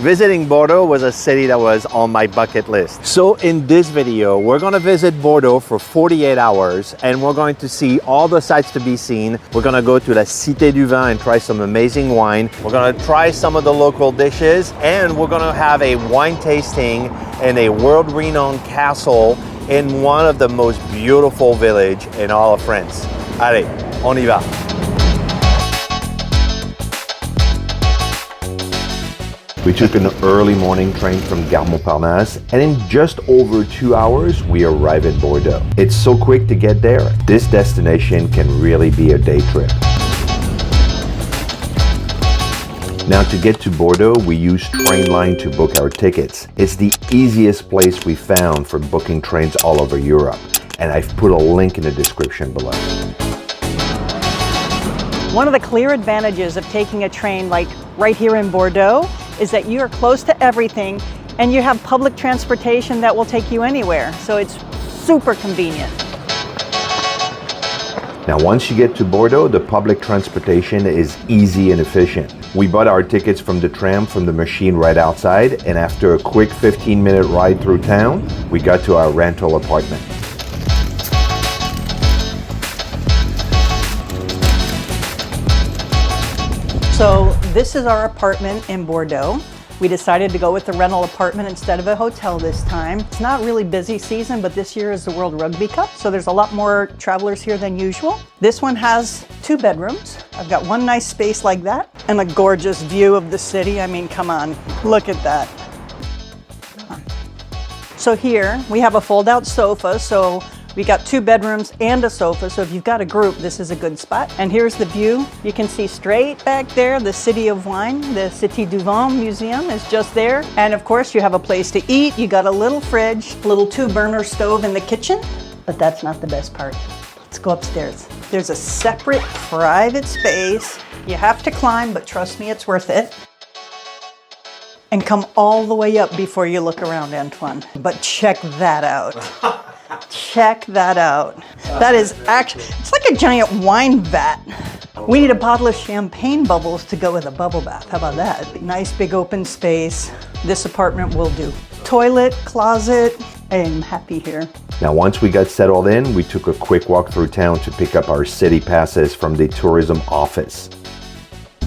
Visiting Bordeaux was a city that was on my bucket list. So in this video, we're gonna visit Bordeaux for 48 hours and we're going to see all the sights to be seen. We're gonna go to La Cité du Vin and try some amazing wine. We're gonna try some of the local dishes and we're gonna have a wine tasting in a world-renowned castle in one of the most beautiful villages in all of France. Allez, on y va. We took an early morning train from Gare Montparnasse, and in just over 2 hours, we arrive in Bordeaux. It's so quick to get there. This destination can really be a day trip. Now to get to Bordeaux, we use Trainline to book our tickets. It's the easiest place we found for booking trains all over Europe, and I've put a link in the description below. One of the clear advantages of taking a train like right here in Bordeaux is that you are close to everything and you have public transportation that will take you anywhere. So it's super convenient. Now, once you get to Bordeaux, the public transportation is easy and efficient. We bought our tickets from the tram from the machine right outside, and after a quick 15-minute ride through town, we got to our rental apartment. So this is our apartment in Bordeaux. We decided to go with the rental apartment instead of a hotel this time. It's not really busy season, but this year is the World Rugby Cup, so there's a lot more travelers here than usual. This one has 2 bedrooms. I've got one nice space like that and a gorgeous view of the city. I mean, come on, look at that. So here we have a fold-out sofa, so we got 2 bedrooms and a sofa, so if you've got a group, this is a good spot. And here's the view. You can see straight back there the City of Wine. The Cité du Vin Museum is just there. And of course, you have a place to eat. You got a little fridge, a little 2-burner stove in the kitchen. But that's not the best part. Let's go upstairs. There's a separate private space. You have to climb, but trust me, it's worth it. And come all the way up before you look around, Antoine. But check that out. Check that out. That is actually, it's like a giant wine vat. We need a bottle of champagne bubbles to go with a bubble bath. How about that? Nice big open space. This apartment will do. Toilet, closet. I am happy here. Now, once we got settled in, we took a quick walk through town to pick up our city passes from the tourism office.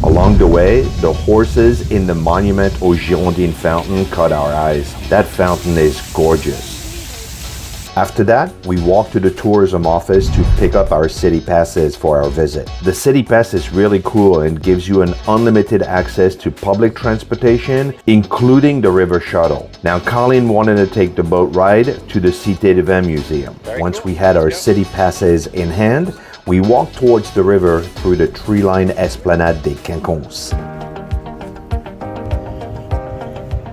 Along the way, the horses in the Monument aux Girondins fountain caught our eyes. That fountain is gorgeous. After that, we walked to the tourism office to pick up our city passes for our visit. The city pass is really cool and gives you an unlimited access to public transportation, including the river shuttle. Now, Colleen wanted to take the boat ride to the Cité du Vin Museum. Once we had our city passes in hand, we walked towards the river through the tree-lined Esplanade des Quinconces.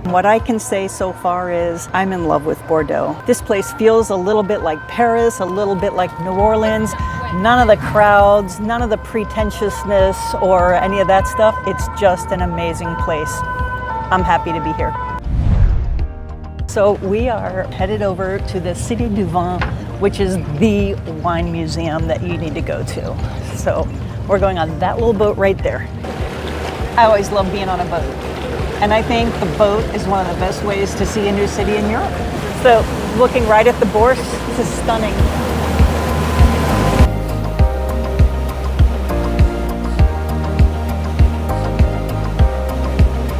What I can say so far is I'm in love with Bordeaux. This place feels a little bit like Paris, a little bit like New Orleans. None of the crowds, none of the pretentiousness or any of that stuff. It's just an amazing place. I'm happy to be here. So we are headed over to the Cité du Vin, which is the wine museum that you need to go to. So we're going on that little boat right there. I always love being on a boat. And I think the boat is one of the best ways to see a new city in Europe. So looking right at the Bourse, this is stunning.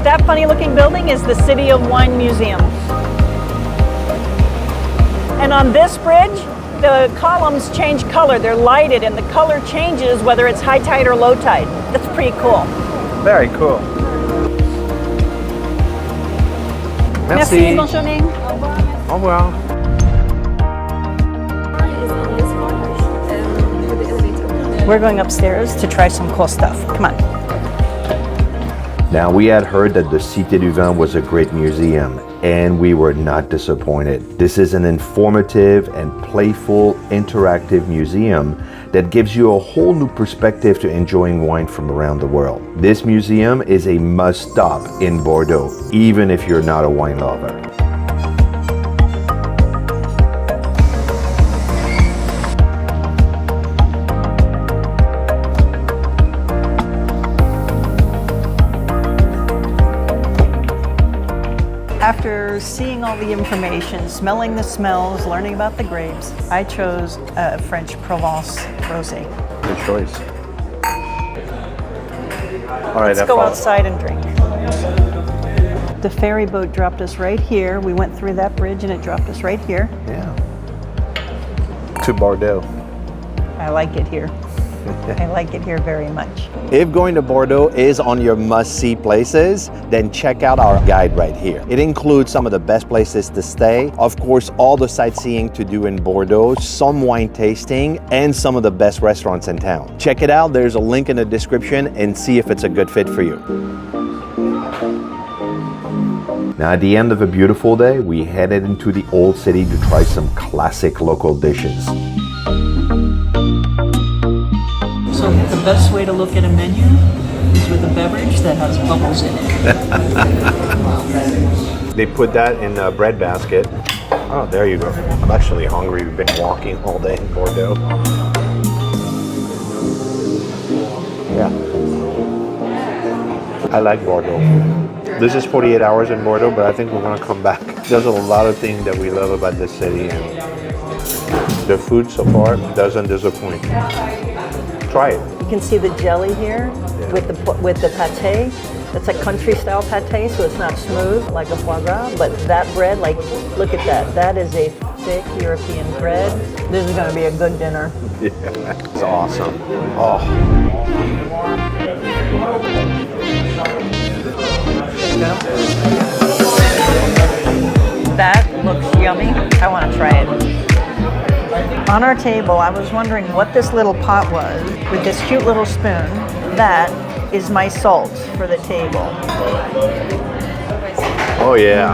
That funny looking building is the City of Wine Museum. And on this bridge, the columns change color. They're lighted and the color changes whether it's high tide or low tide. That's pretty cool. Very cool. Merci, bonne journée. Au revoir. We're going upstairs to try some cool stuff. Come on. Now, we had heard that the Cité du Vin was a great museum, and we were not disappointed. This is an informative and playful, interactive museum that gives you a whole new perspective to enjoying wine from around the world. This museum is a must-stop in Bordeaux, even if you're not a wine lover. After seeing all the information, smelling the smells, learning about the grapes, I chose French Provence rosé. Good choice. All right, Let's go outside and drink. The ferry boat dropped us right here. We went through that bridge and it dropped us right here. Yeah. To Bordeaux. I like it here. I like it here very much. If going to Bordeaux is on your must-see places, then check out our guide right here. It includes some of the best places to stay, of course, all the sightseeing to do in Bordeaux, some wine tasting, and some of the best restaurants in town. Check it out, there's a link in the description, and see if it's a good fit for you. Now, at the end of a beautiful day, we headed into the old city to try some classic local dishes. So the best way to look at a menu is with a beverage that has bubbles in it. They put that in a bread basket. Oh, there you go. I'm actually hungry. We've been walking all day in Bordeaux. Yeah. I like Bordeaux. This is 48 hours in Bordeaux, but I think we're going to come back. There's a lot of things that we love about this city, and the food so far doesn't disappoint. Try it. You can see the jelly here with the pâté. It's a country style pâté, so it's not smooth like a foie gras, but that bread, like, look at that. That is a thick European bread. This is going to be a good dinner. Yeah, it's awesome. Oh. That looks yummy. I want to try it. On our table, I was wondering what this little pot was with this cute little spoon. That is my salt for the table. Oh yeah.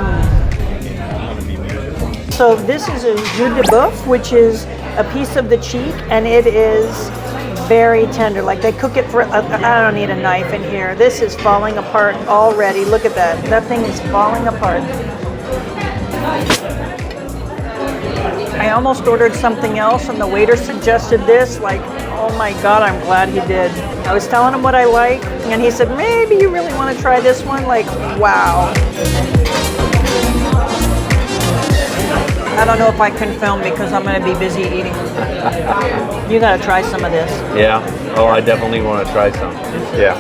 So this is a jus de boeuf, which is a piece of the cheek, and it is very tender. Like they cook it for, I don't need a knife in here. This is falling apart already. Look at that. That thing is falling apart. I almost ordered something else and the waiter suggested this, like, oh my God, I'm glad he did. I was telling him what I like and he said, maybe you really want to try this one? Like, wow. I don't know if I can film because I'm going to be busy eating. You got to try some of this. Yeah. Oh, I definitely want to try some. Yeah.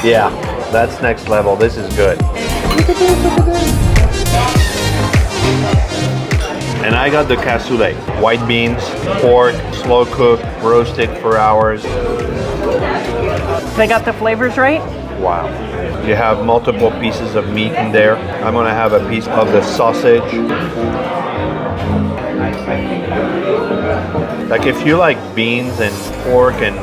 Yeah, that's next level. This is good. And I got the cassoulet. White beans, pork, slow cooked, roasted for hours. They got the flavors right? Wow. You have multiple pieces of meat in there. I'm gonna have a piece of the sausage. Like if you like beans and pork and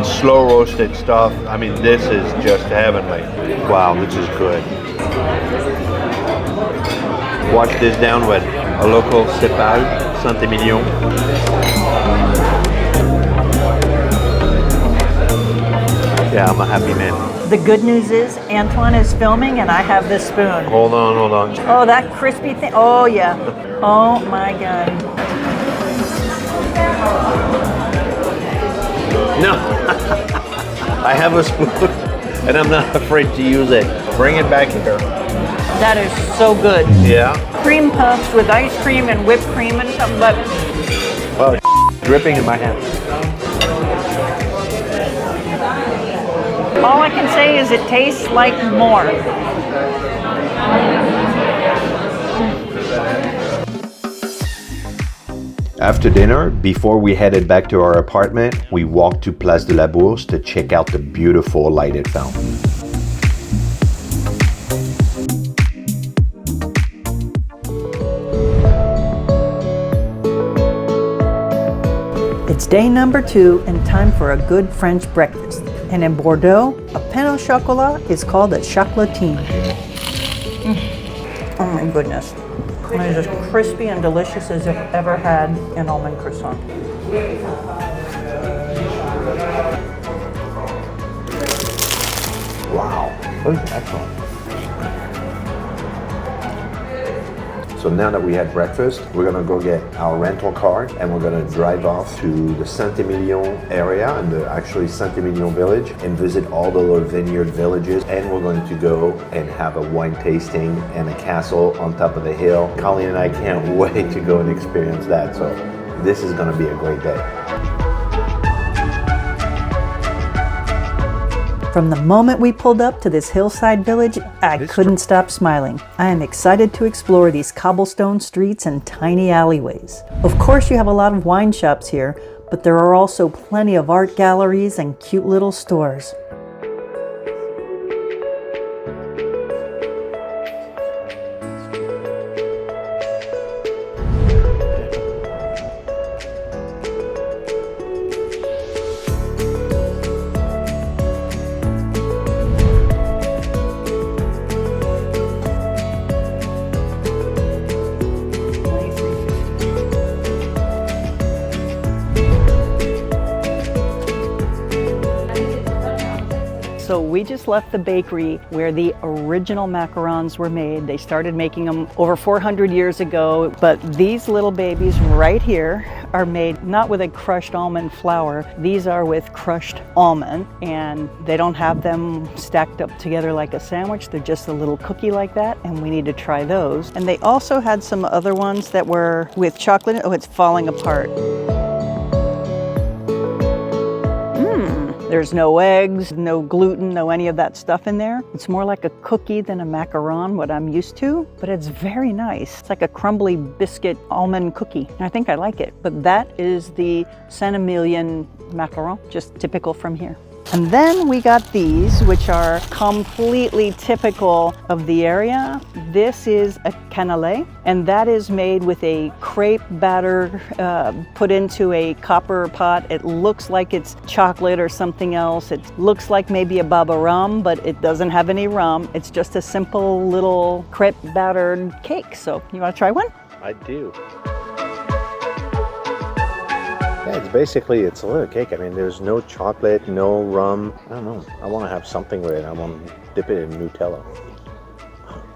slow roasted stuff, I mean, this is just heavenly. Wow, this is good. Wash this down with a local cépage, Saint-Émilion. Yeah, I'm a happy man. The good news is Antoine is filming and I have this spoon. Hold on, hold on. Oh, that crispy thing. Oh, yeah. Oh, my God. No, I have a spoon and I'm not afraid to use it. Bring it back here. That is so good. Yeah. Cream puffs with ice cream and whipped cream and something, but Oh, dripping in my hand. all I can say is it tastes like more. After dinner, before we headed back to our apartment, we walked to Place de la Bourse to check out the beautiful lighted fountain. It's day number 2 and time for a good French breakfast. And in Bordeaux, a pain au chocolat is called a chocolatine. Oh my goodness. It is as crispy and delicious as I've ever had an almond croissant. Wow, that was excellent. So now that we had breakfast, we're gonna go get our rental car and we're gonna drive off to the Saint-Émilion area and actually Saint-Émilion village and visit all the little vineyard villages. And we're going to go and have a wine tasting and a castle on top of the hill. Colleen and I can't wait to go and experience that. So this is gonna be a great day. From the moment we pulled up to this hillside village, I couldn't stop smiling. I am excited to explore these cobblestone streets and tiny alleyways. Of course, you have a lot of wine shops here, but there are also plenty of art galleries and cute little stores. So we just left the bakery where the original macarons were made. They started making them over 400 years ago, but these little babies right here are made not with a crushed almond flour. These are with crushed almond, and they don't have them stacked up together like a sandwich. They're just a little cookie like that, and we need to try those. And they also had some other ones that were with chocolate. Oh, it's falling apart. There's no eggs, no gluten, no any of that stuff in there. It's more like a cookie than a macaron, what I'm used to, but it's very nice. It's like a crumbly biscuit almond cookie. And I think I like it. But that is the Saint-Émilion macaron, just typical from here. And then we got these, which are completely typical of the area. This is a cannelé, and that is made with a crepe batter put into a copper pot. It looks like it's chocolate or something else. It looks like maybe a baba rum, but it doesn't have any rum. It's just a simple little crepe battered cake. So you want to try one? I do. Yeah, it's a little cake. I mean, there's no chocolate, no rum. I don't know. I want to have something with it. I want to dip it in Nutella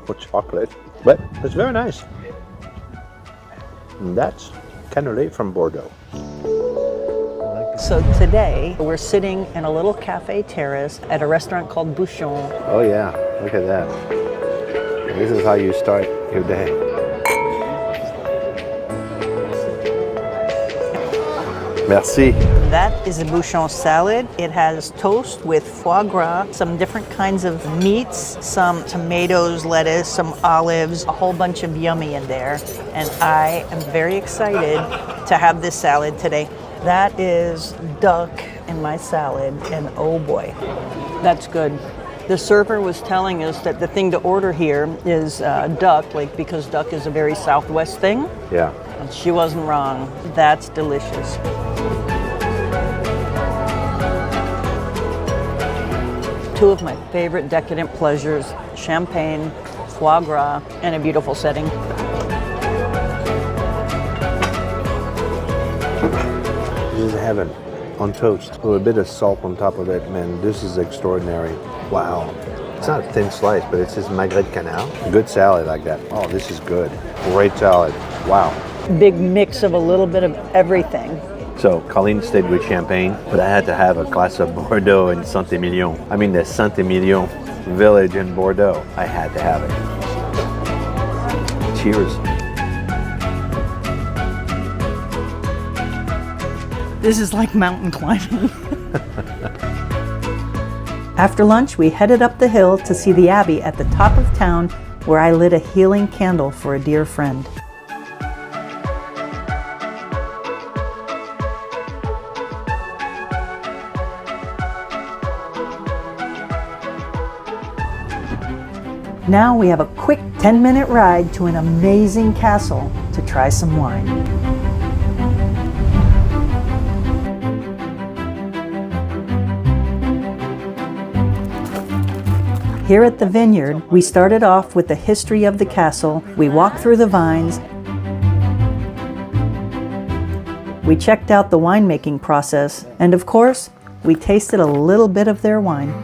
or chocolate. But it's very nice. And that's cannelé from Bordeaux. So today we're sitting in a little cafe terrace at a restaurant called Bouchon. Oh yeah, look at that. This is how you start your day. Merci. That is a bouchon salad. It has toast with foie gras, some different kinds of meats, some tomatoes, lettuce, some olives, a whole bunch of yummy in there. And I am very excited to have this salad today. That is duck in my salad, and oh boy, that's good. The server was telling us that the thing to order here is duck, because duck is a very Southwest thing. Yeah. And she wasn't wrong. That's delicious. Two of my favorite decadent pleasures, champagne, foie gras, and a beautiful setting. This is heaven on toast. With a bit of salt on top of it, man, this is extraordinary. Wow. It's not a thin slice, but it's this magret de canard. Good salad like that. Oh, this is good. Great salad. Wow. Big mix of a little bit of everything. So Colleen stayed with champagne, but I had to have a glass of Bordeaux in Saint-Émilion. I mean, the Saint-Émilion village in Bordeaux. I had to have it. Cheers. This is like mountain climbing. After lunch, we headed up the hill to see the Abbey at the top of town, where I lit a healing candle for a dear friend. Now we have a quick 10-minute ride to an amazing castle to try some wine. Here at the vineyard, we started off with the history of the castle. We walked through the vines. We checked out the winemaking process, and of course, we tasted a little bit of their wine.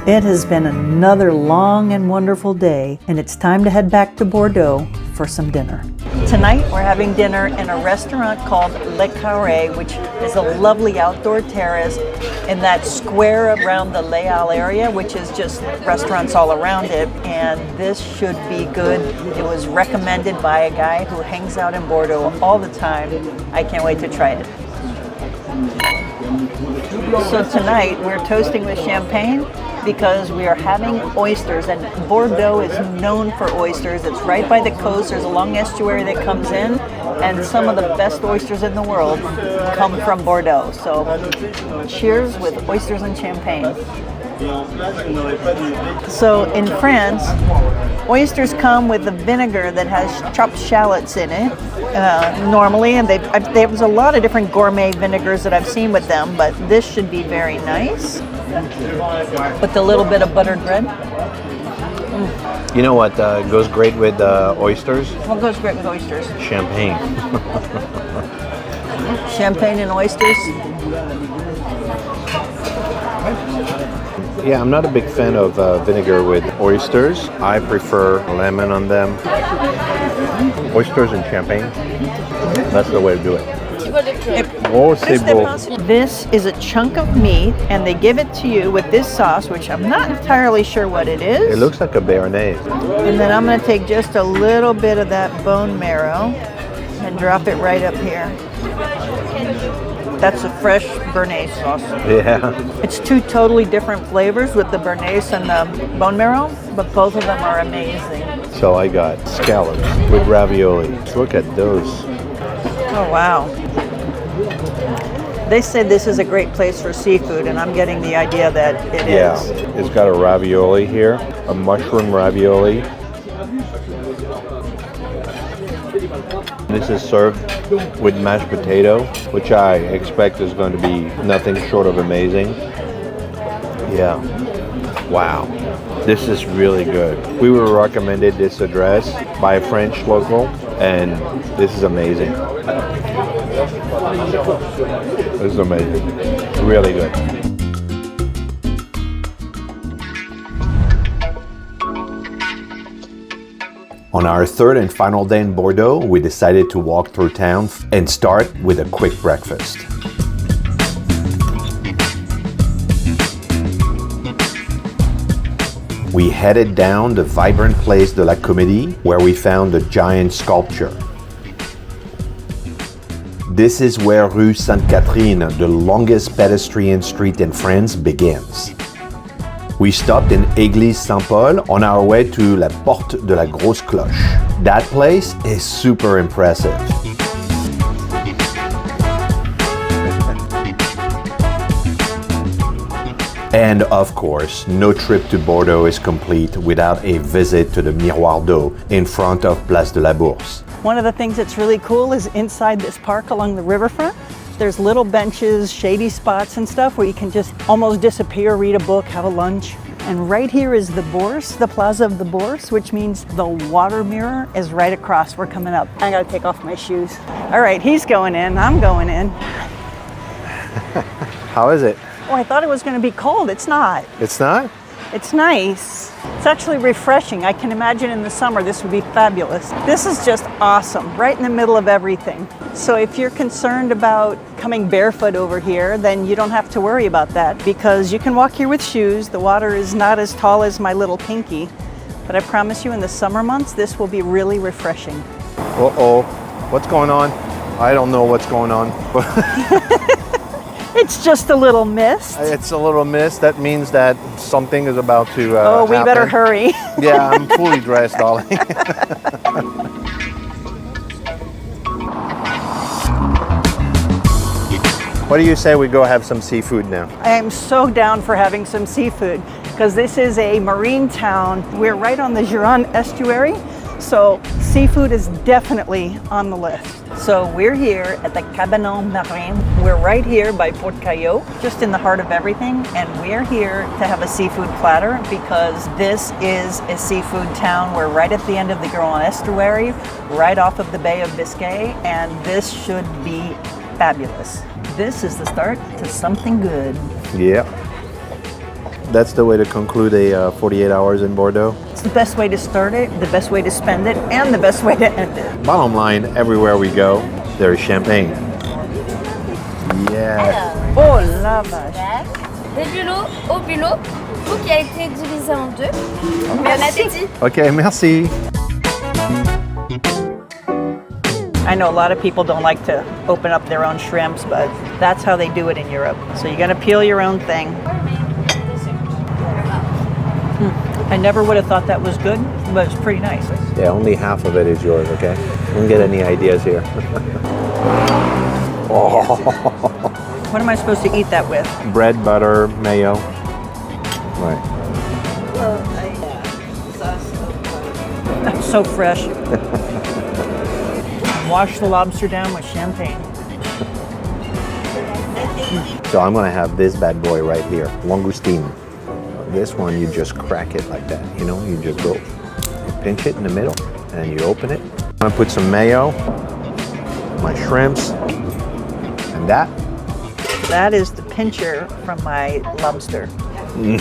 It has been another long and wonderful day, and it's time to head back to Bordeaux for some dinner. Tonight we're having dinner in a restaurant called Le Carré, which is a lovely outdoor terrace in that square around the Les Halles area, which is just restaurants all around it, and this should be good. It was recommended by a guy who hangs out in Bordeaux all the time. I can't wait to try it. So tonight we're toasting with champagne because we are having oysters, and Bordeaux is known for oysters. It's right by the coast. There's a long estuary that comes in, and some of the best oysters in the world come from Bordeaux. So cheers with oysters and champagne. So in France, oysters come with a vinegar that has chopped shallots in it normally, and there's a lot of different gourmet vinegars that I've seen with them, but this should be very nice with a little bit of buttered bread. You know what goes great with oysters? What goes great with oysters? Champagne. Champagne and oysters. Yeah, I'm not a big fan of vinegar with oysters. I prefer lemon on them. Oysters and champagne. That's the way to do it. Oh, c'est beau. This is a chunk of meat, and they give it to you with this sauce, which I'm not entirely sure what it is. It looks like a béarnaise. And then I'm going to take just a little bit of that bone marrow and drop it right up here. That's a fresh béarnaise sauce. Yeah. It's two totally different flavors with the béarnaise and the bone marrow, but both of them are amazing. So I got scallops with ravioli. Look at those. Oh, wow. They said this is a great place for seafood, and I'm getting the idea that it is. It's got a ravioli here, a mushroom ravioli. This is served with mashed potato, which I expect is going to be nothing short of amazing. Yeah. Wow. This is really good. We were recommended this address by a French local, and this is amazing. This is amazing. Really good. On our third and final day in Bordeaux, we decided to walk through town and start with a quick breakfast. We headed down the vibrant Place de la Comédie, where we found a giant sculpture. This is where Rue Sainte-Catherine, the longest pedestrian street in France, begins. We stopped in Église Saint-Paul on our way to La Porte de la Grosse Cloche. That place is super impressive. And of course, no trip to Bordeaux is complete without a visit to the Miroir d'Eau in front of Place de la Bourse. One of the things that's really cool is inside this park along the riverfront, there's little benches, shady spots and stuff where you can just almost disappear, read a book, have a lunch. And right here is the Bourse, the Plaza of the Bourse, which means the water mirror is right across. We're coming up. I gotta take off my shoes. All right, he's going in, I'm going in. How is it? Oh, I thought it was gonna be cold. It's not. It's not? It's nice. It's actually refreshing. I can imagine in the summer this would be fabulous. This is just awesome, right in the middle of everything. So if you're concerned about coming barefoot over here, then you don't have to worry about that because you can walk here with shoes. The water is not as tall as my little pinky, but I promise you in the summer months, this will be really refreshing. Uh-oh, what's going on? I don't know what's going on. It's just a little mist. It's a little mist. That means that something is about to Oh, we happen. better hurry. Yeah, I'm fully dressed, darling. What do you say we go have some seafood now? I am so down for having some seafood because this is a marine town. We're right on the Gironde estuary, so seafood is definitely on the list. So we're here at the Cabanon Marin. We're right here by Port Caillot, just in the heart of everything, and we're here to have a seafood platter because this is a seafood town. We're right at the end of the Gironde estuary, right off of the Bay of Biscay, and this should be fabulous. This is the start to something good. Yeah. That's the way to conclude a 48 hours in Bordeaux. It's the best way to start it, the best way to spend it, and the best way to end it. Bottom line, everywhere we go, there is champagne. Yeah. Oh la vache. Des bulots au bulot, tout qui a été divisé en deux. Bon appétit. Okay, merci. I know a lot of people don't like to open up their own shrimps, but that's how they do it in Europe. So you're gonna peel your own thing. I never would have thought that was good, but it's pretty nice. Yeah, only half of it is yours, okay? Don't get any ideas here. Oh. What am I supposed to eat that with? Bread, butter, mayo. Right. That's so fresh. Wash the lobster down with champagne. So I'm gonna have this bad boy right here, langoustine. This one, you just crack it like that, you know? You just go, you pinch it in the middle, and you open it. I'm gonna put some mayo, my shrimps, and that. That is the pincher from my lobster. Do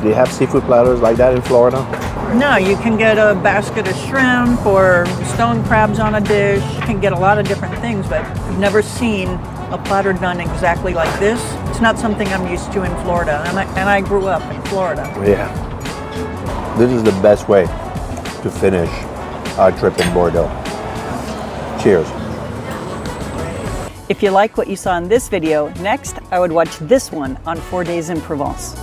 you have seafood platters like that in Florida? No, you can get a basket of shrimp or stone crabs on a dish. You can get a lot of different things, but I've never seen a platter done exactly like this. It's not something I'm used to in Florida, and I grew up in Florida. Yeah. This is the best way to finish our trip in Bordeaux. Cheers. If you like what you saw in this video, next I would watch this one on 4 Days in Provence.